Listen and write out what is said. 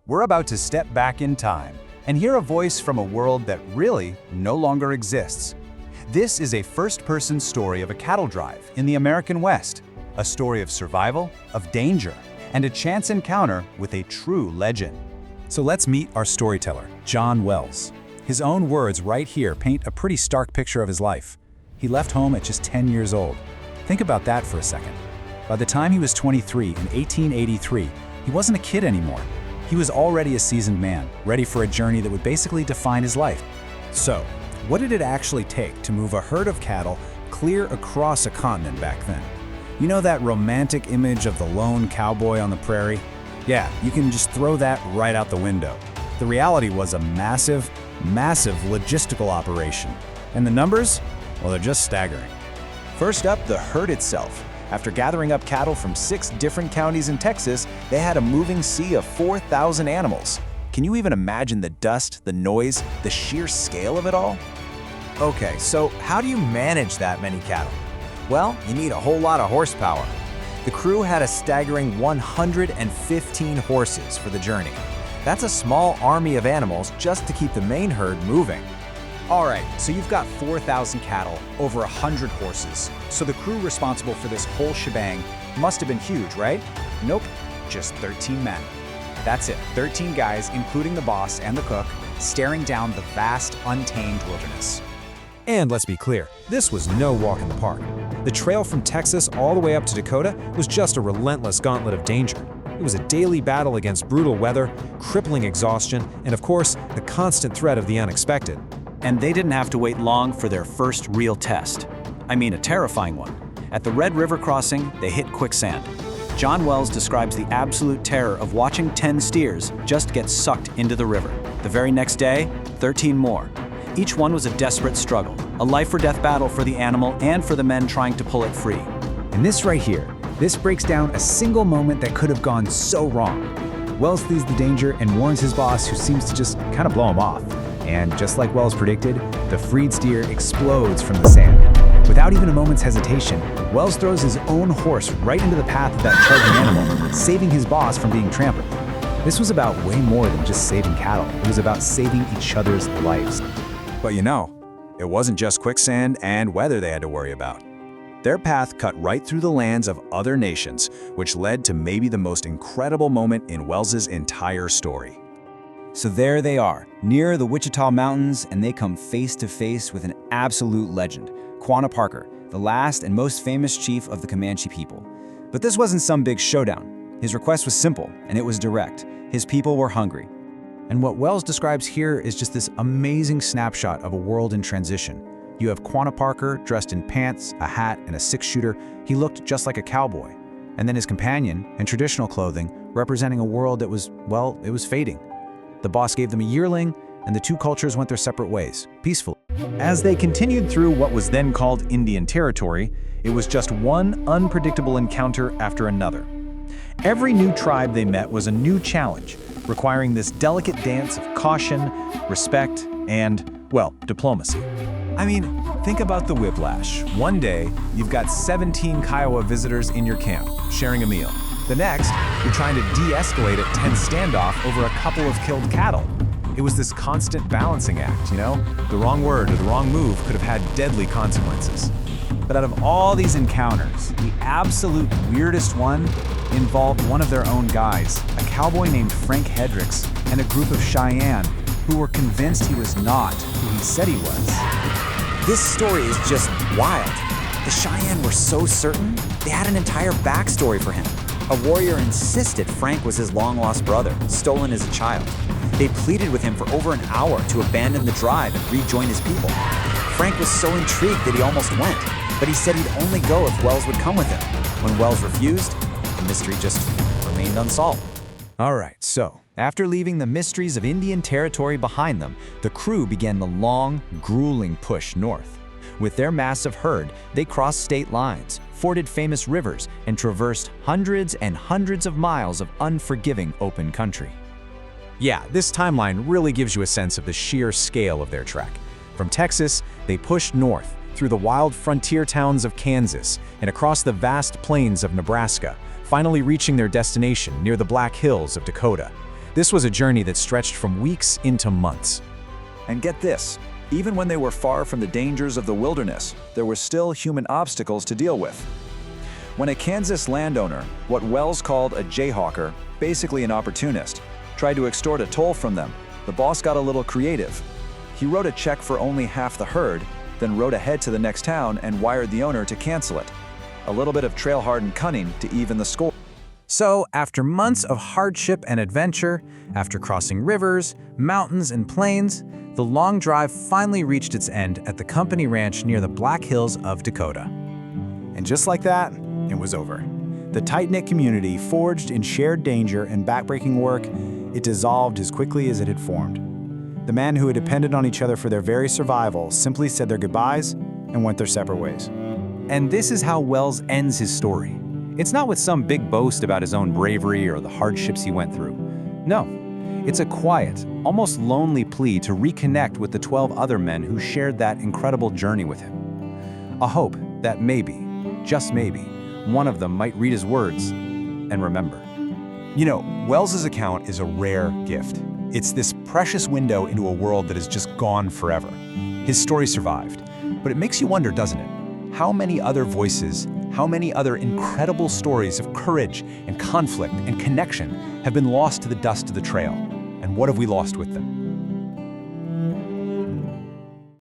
We're about to step back in time and hear a voice from a world that really no longer exists. This is a first-person story of a cattle drive in the American West, a story of survival, of danger, and a chance encounter with a true legend. So let's meet our storyteller, John Wells. His own words right here paint a pretty stark picture of his life. He left home at just 10 years old. Think about that for a second. By the time he was 23 in 1883, he wasn't a kid anymore. He was already a seasoned man, ready for a journey that would basically define his life. So, what did it actually take to move a herd of cattle clear across a continent back then? You know that romantic image of the lone cowboy on the prairie? Yeah, you can just throw that right out the window. The reality was a massive logistical operation. And the numbers? Well, they're just staggering. First up, the herd itself. After gathering up cattle from 6 different counties in Texas, they had a moving sea of 4,000 animals. Can you even imagine the dust, the noise, the sheer scale of it all? Okay, so how do you manage that many cattle? Well, you need a whole lot of horsepower. The crew had a staggering 115 horses for the journey. That's a small army of animals just to keep the main herd moving. All right, so you've got 4,000 cattle, over 100 horses. So the crew responsible for this whole shebang must have been huge, right? Nope, just 13 men. That's it, 13 guys, including the boss and the cook, staring down the vast, untamed wilderness. And let's be clear, this was no walk in the park. The trail from Texas all the way up to Dakota was just a relentless gauntlet of danger. It was a daily battle against brutal weather, crippling exhaustion, and of course, the constant threat of the unexpected. And they didn't have to wait long for their first real test. I mean, a terrifying one. At the Red River crossing, they hit quicksand. John Wells describes the absolute terror of watching 10 steers just get sucked into the river. The very next day, 13 more. Each one was a desperate struggle, a life-or-death battle for the animal and for the men trying to pull it free. And this right here, this breaks down a single moment that could have gone so wrong. Wells sees the danger and warns his boss, who seems to just kind of blow him off. And just like Wells predicted, the freed steer explodes from the sand. Without even a moment's hesitation, Wells throws his own horse right into the path of that charging animal, saving his boss from being trampled. This was about way more than just saving cattle. It was about saving each other's lives. But you know, it wasn't just quicksand and weather they had to worry about. Their path cut right through the lands of other nations, which led to maybe the most incredible moment in Wells's entire story. So there they are, near the Wichita Mountains, and they come face to face with an absolute legend, Quanah Parker, the last and most famous chief of the Comanche people. But this wasn't some big showdown. His request was simple, and it was direct. His people were hungry. And what Wells describes here is just this amazing snapshot of a world in transition. You have Quanah Parker dressed in pants, a hat, and a 6-shooter. He looked just like a cowboy. And then his companion, in traditional clothing, representing a world that was, well, it was fading. The boss gave them a yearling, and the two cultures went their separate ways, peacefully. As they continued through what was then called Indian Territory, it was just one unpredictable encounter after another. Every new tribe they met was a new challenge, requiring this delicate dance of caution, respect, and, well, diplomacy. I mean, think about the whiplash. One day, you've got 17 Kiowa visitors in your camp, sharing a meal. The next, you're trying to de-escalate a tense standoff over a couple of killed cattle. It was this constant balancing act, you know? The wrong word or the wrong move could have had deadly consequences. But out of all these encounters, the absolute weirdest one involved one of their own guys, a cowboy named Frank Haddocks, and a group of Cheyenne who were convinced he was not who he said he was. This story is just wild. The Cheyenne were so certain, they had an entire backstory for him. A warrior insisted Frank was his long-lost brother, stolen as a child. They pleaded with him for over an hour to abandon the drive and rejoin his people. Frank was so intrigued that he almost went, but he said he'd only go if Wells would come with him. When Wells refused, the mystery just remained unsolved. All right, so after leaving the mysteries of Indian Territory behind them, the crew began the long, grueling push north. With their massive herd, they crossed state lines, forded famous rivers, and traversed hundreds and hundreds of miles of unforgiving open country. Yeah, this timeline really gives you a sense of the sheer scale of their trek. From Texas, they pushed north through the wild frontier towns of Kansas and across the vast plains of Nebraska, finally reaching their destination near the Black Hills of Dakota. This was a journey that stretched from weeks into months. And get this, even when they were far from the dangers of the wilderness, there were still human obstacles to deal with. When a Kansas landowner, what Wells called a jayhawker, basically an opportunist, tried to extort a toll from them, the boss got a little creative. He wrote a check for only half the herd, then rode ahead to the next town and wired the owner to cancel it. A little bit of trail-hardened cunning to even the score. So, after months of hardship and adventure, after crossing rivers, mountains, and plains, the long drive finally reached its end at the company ranch near the Black Hills of Dakota. And just like that, it was over. The tight-knit community, forged in shared danger and backbreaking work, it dissolved as quickly as it had formed. The men who had depended on each other for their very survival simply said their goodbyes and went their separate ways. And this is how Wells ends his story. It's not with some big boast about his own bravery or the hardships he went through. No, it's a quiet, almost lonely plea to reconnect with the 12 other men who shared that incredible journey with him. A hope that maybe, just maybe, one of them might read his words and remember. You know, Wells's account is a rare gift. It's this precious window into a world that has just gone forever. His story survived, but it makes you wonder, doesn't it? How many other voices, how many other incredible stories of courage and conflict and connection have been lost to the dust of the trail? And what have we lost with them?